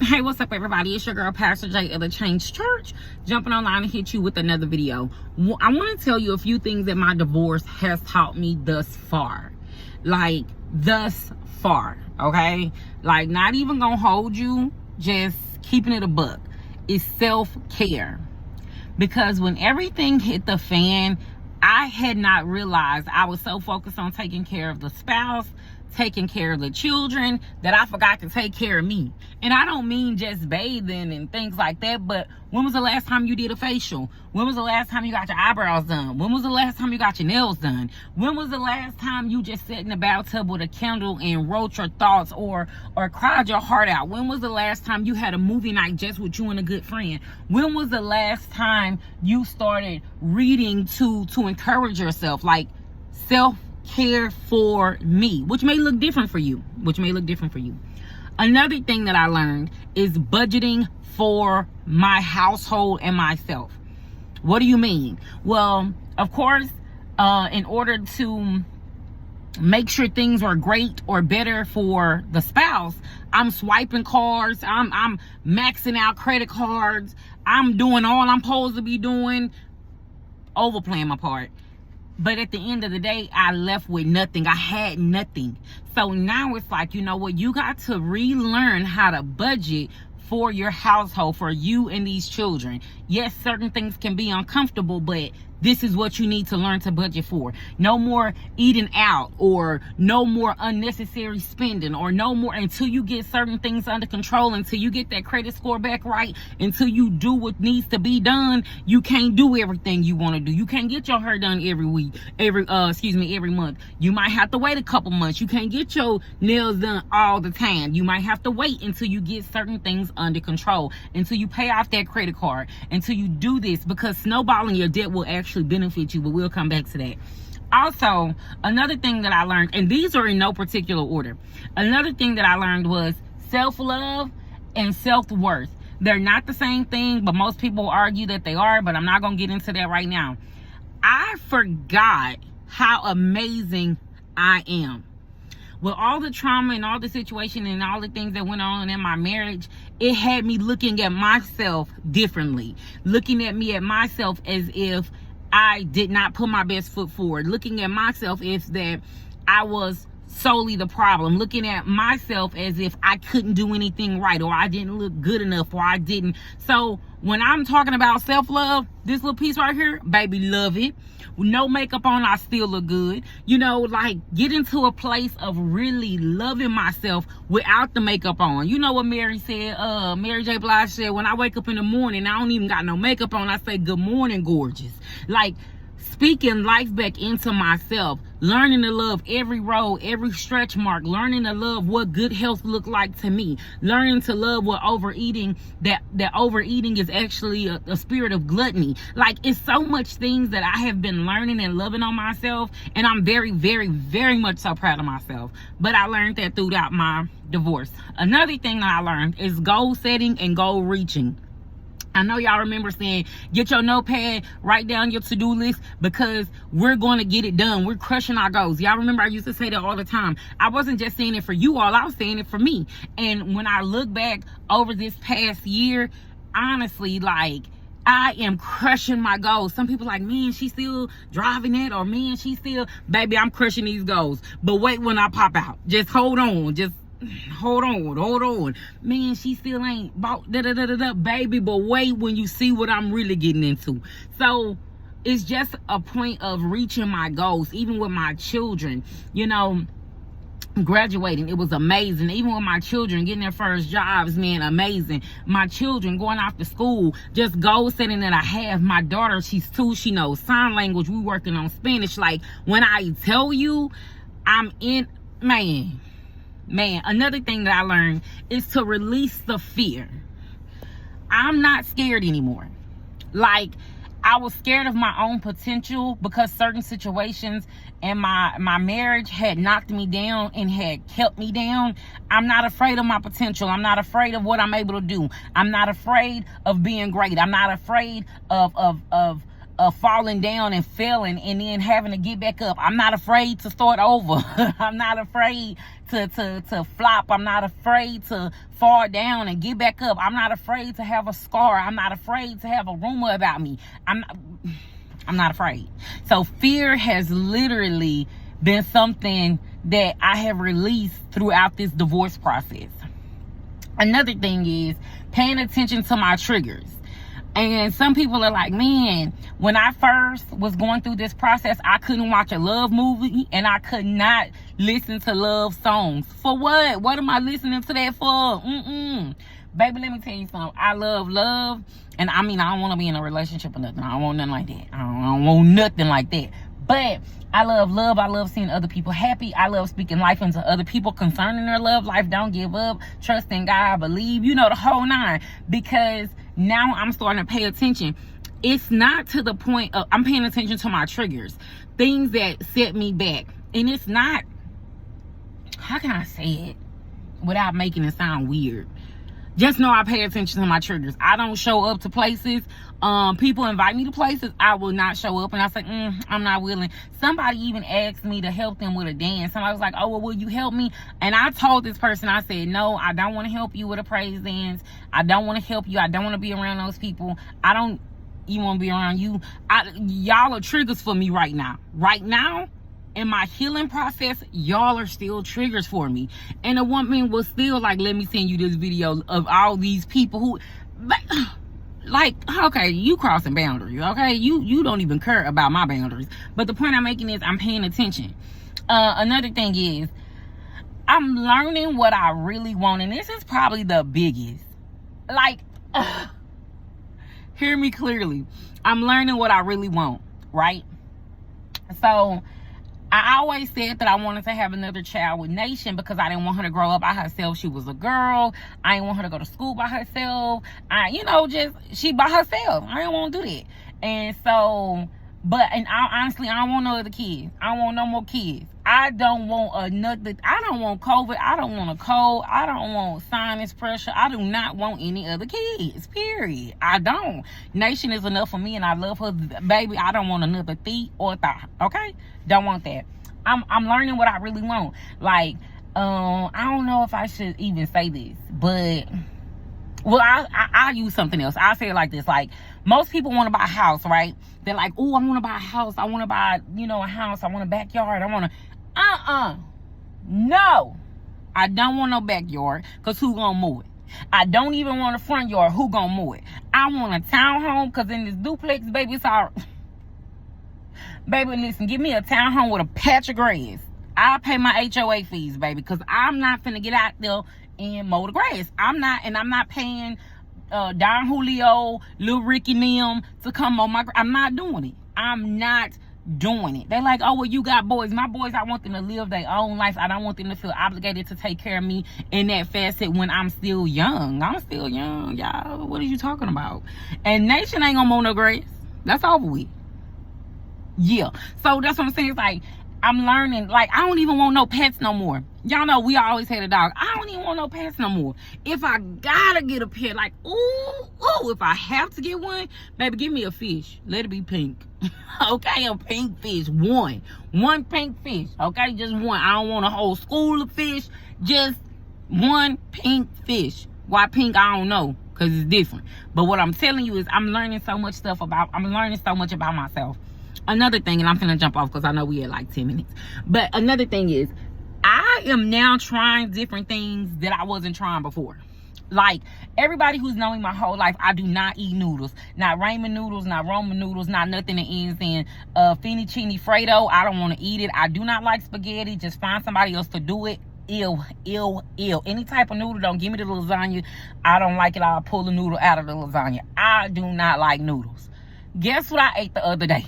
Hey, what's up, everybody? It's your girl, Pastor J of the Change Church, jumping online and hit you with another video. I want to tell you a few things that my divorce has taught me thus far. Like, thus far, okay? Like, not even gonna hold you, just keeping it a buck. It's self-care. Because when everything hit the fan, I had not realized I was so focused on taking care of the spouse, taking care of the children, that I forgot to take care of me. And I don't mean just bathing and things like that, but when was the last time you did a facial? When was the last time you got your eyebrows done? When was the last time you got your nails done? When was the last time you just sat in the bathtub with a candle and wrote your thoughts or cried your heart out? When was the last time you had a movie night just with you and a good friend? When was the last time you started reading to encourage yourself? Like, self-care for me, which may look different for you. Another thing that I learned is budgeting for my household and myself. What do you mean? Well, of course, in order to make sure things are great or better for the spouse, I'm swiping cards, I'm maxing out credit cards, I'm doing all I'm supposed to be doing, overplaying my part. But at the end of the day, I left with nothing. I had nothing. So now it's like, you know what? You got to relearn how to budget for your household, for you and these children. Yes, certain things can be uncomfortable, but this is what you need to learn to budget for. No more eating out, or no more unnecessary spending, or no more, until you get certain things under control, until you get that credit score back right, until you do what needs to be done. You can't do everything you want to do. You can't get your hair done every month. You might have to wait a couple months. You can't get your nails done all the time. You might have to wait until you get certain things under control, until you pay off that credit card, until you do this, because snowballing your debt will actually benefit you, but we'll come back to that. Also, another thing that I learned, and these are in no particular order, another thing that I learned was self-love and self-worth. They're not the same thing, but most people argue that they are, but I'm not going to get into that right now. I forgot how amazing I am. With all the trauma and all the situation and all the things that went on in my marriage, it had me looking at myself differently. Looking at myself as if I did not put my best foot forward. Looking at myself as that I was solely the problem. Looking at myself as if I couldn't do anything right, or I didn't look good enough, or I didn't. So when I'm talking about self-love, this little piece right here, baby, love it. With no makeup on, I still look good. You know, like, get into a place of really loving myself without the makeup on. You know what Mary said? Mary J. Blige said, when I wake up in the morning, I don't even got no makeup on, I say, good morning, gorgeous. Like, speaking life back into myself, learning to love every road, every stretch mark, learning to love what good health look like to me, learning to love what overeating, that overeating is actually a spirit of gluttony. Like, it's so much things that I have been learning and loving on myself, and I'm very, very, very much so proud of myself. But I learned that throughout my divorce. Another thing that I learned is goal setting and goal reaching. I know y'all remember saying, get your notepad, write down your to-do list, because we're going to get it done. We're crushing our goals. Y'all remember I used to say that all the time. I wasn't just saying it for you all. I was saying it for me. And when I look back over this past year, honestly, like, I am crushing my goals. Some people like, man, she's still driving it, or man, she's still, baby, I'm crushing these goals. But wait when I pop out. Just hold on. Just hold on, man, she still ain't bought baby, but wait when you see what I'm really getting into. So it's just a point of reaching my goals. Even with my children, you know, graduating, it was amazing. Even with my children getting their first jobs, man, amazing. My children going off to school, just goal setting that I have. My daughter, she's 2, she knows sign language, we working on Spanish. Like, when I tell you I'm in, Man, another thing that I learned is to release the fear. I'm not scared anymore. Like, I was scared of my own potential because certain situations in my marriage had knocked me down and had kept me down. I'm not afraid of my potential. I'm not afraid of what I'm able to do. I'm not afraid of being great. I'm not afraid of falling down and failing and then having to get back up. I'm not afraid to start over. I'm not afraid to flop. I'm not afraid to fall down and get back up. I'm not afraid to have a scar. I'm not afraid to have a rumor about me. I'm not afraid. So fear has literally been something that I have released throughout this divorce process. Another thing is paying attention to my triggers. And some people are like, man, when I first was going through this process, I couldn't watch a love movie and I could not listen to love songs. For what? What am I listening to that for? Baby, let me tell you something. I love. And I mean, I don't want to be in a relationship or nothing. I don't want nothing like that. I don't want nothing like that. But I love. I love seeing other people happy. I love speaking life into other people concerning their love life. Don't give up. Trust in God. Believe. You know, the whole nine. Because now I'm starting to pay attention. It's not to the point of I'm paying attention to my triggers. Things that set me back. And it's not, how can I say it without making it sound weird? Just know I pay attention to my triggers. I don't show up to places. People invite me to places. I will not show up. And I say, I'm not willing. Somebody even asked me to help them with a dance. Somebody was like, oh, well, will you help me? And I told this person, I said, no, I don't want to help you with a praise dance. I don't want to help you. I don't want to be around those people. I don't even want to be around you. Y'all are triggers for me right now. Right now, in my healing process, y'all are still triggers for me. And the woman was still like, let me send you this video of all these people who, like, okay, you crossing boundaries, okay? You don't even care about my boundaries. But the point I'm making is I'm paying attention. Another thing is I'm learning what I really want. And this is probably the biggest. Like, hear me clearly. I'm learning what I really want, right? So I always said that I wanted to have another child with Nation because I didn't want her to grow up by herself. She was a girl. I didn't want her to go to school by herself. She by herself. I didn't want to do that. And so, honestly, I don't want no other kids. I don't want no more kids. I don't want COVID. I don't want a cold. I don't want sinus pressure. I do not want any other kids, period. I don't. Nation is enough for me and I love her. Baby, I don't want another thee or thigh, okay? Don't want that. I'm learning what I really want. Like, I don't know if I should even say this, but, well, I'll use something else. I'll say it like this. Like, most people want to buy a house, right? They're like, oh, I want to buy a house. I want to buy, a house. I want a backyard. I want to, no. I don't want no backyard, because who gonna mow it? I don't even want a front yard. Who gonna mow it? I want a townhome, because in this duplex, baby, it's all... Baby, listen, give me a townhome with a patch of grass. I'll pay my HOA fees, baby, because I'm not finna get out there and mow the grass. I'm not paying Don Julio, Lil Ricky Nim to come mow my grass. I'm not doing it. I'm not doing it. They're like, oh, well, you got boys. My boys, I want them to live their own life. I don't want them to feel obligated to take care of me in that facet when I'm still young. I'm still young, y'all. What are you talking about? And Nation ain't gonna mow no grass. That's over with. Yeah. So that's what I'm saying. It's like, I'm learning. Like, I don't even want no pets no more. Y'all know we always had a dog. I don't even want no pets no more. If I gotta get a pet, like, if I have to get one, baby, give me a fish. Let it be pink. Okay, a pink fish. One pink fish. Okay, just one. I don't want a whole school of fish. Just one pink fish. Why pink? I don't know, because it's different. But what I'm telling you is I'm learning so much about myself. Another thing, and I'm gonna jump off because I know we had like 10 minutes. But another thing is, I am now trying different things that I wasn't trying before. Like, everybody who's known me my whole life, I do not eat noodles. Not ramen noodles, not Roman noodles, not nothing that ends in fettuccine Fredo. I don't want to eat it. I do not like spaghetti. Just find somebody else to do it. Ew. Any type of noodle, don't give me the lasagna. I don't like it. I'll pull the noodle out of the lasagna. I do not like noodles. Guess what I ate the other day?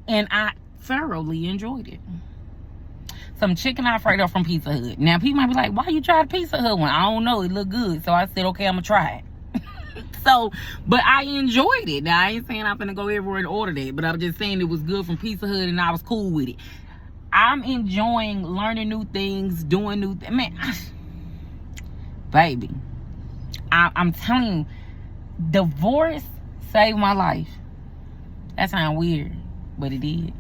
And I thoroughly enjoyed it. Some chicken Alfredo from Pizza Hut. Now, people might be like, why you tried Pizza Hut one? I don't know. It looked good. So I said, okay, I'm going to try it. But I enjoyed it. Now, I ain't saying I'm going to go everywhere and order that. But I'm just saying it was good from Pizza Hut and I was cool with it. I'm enjoying learning new things, doing new things. Man, baby, I'm telling you, divorce saved my life. That sounds weird, but it did.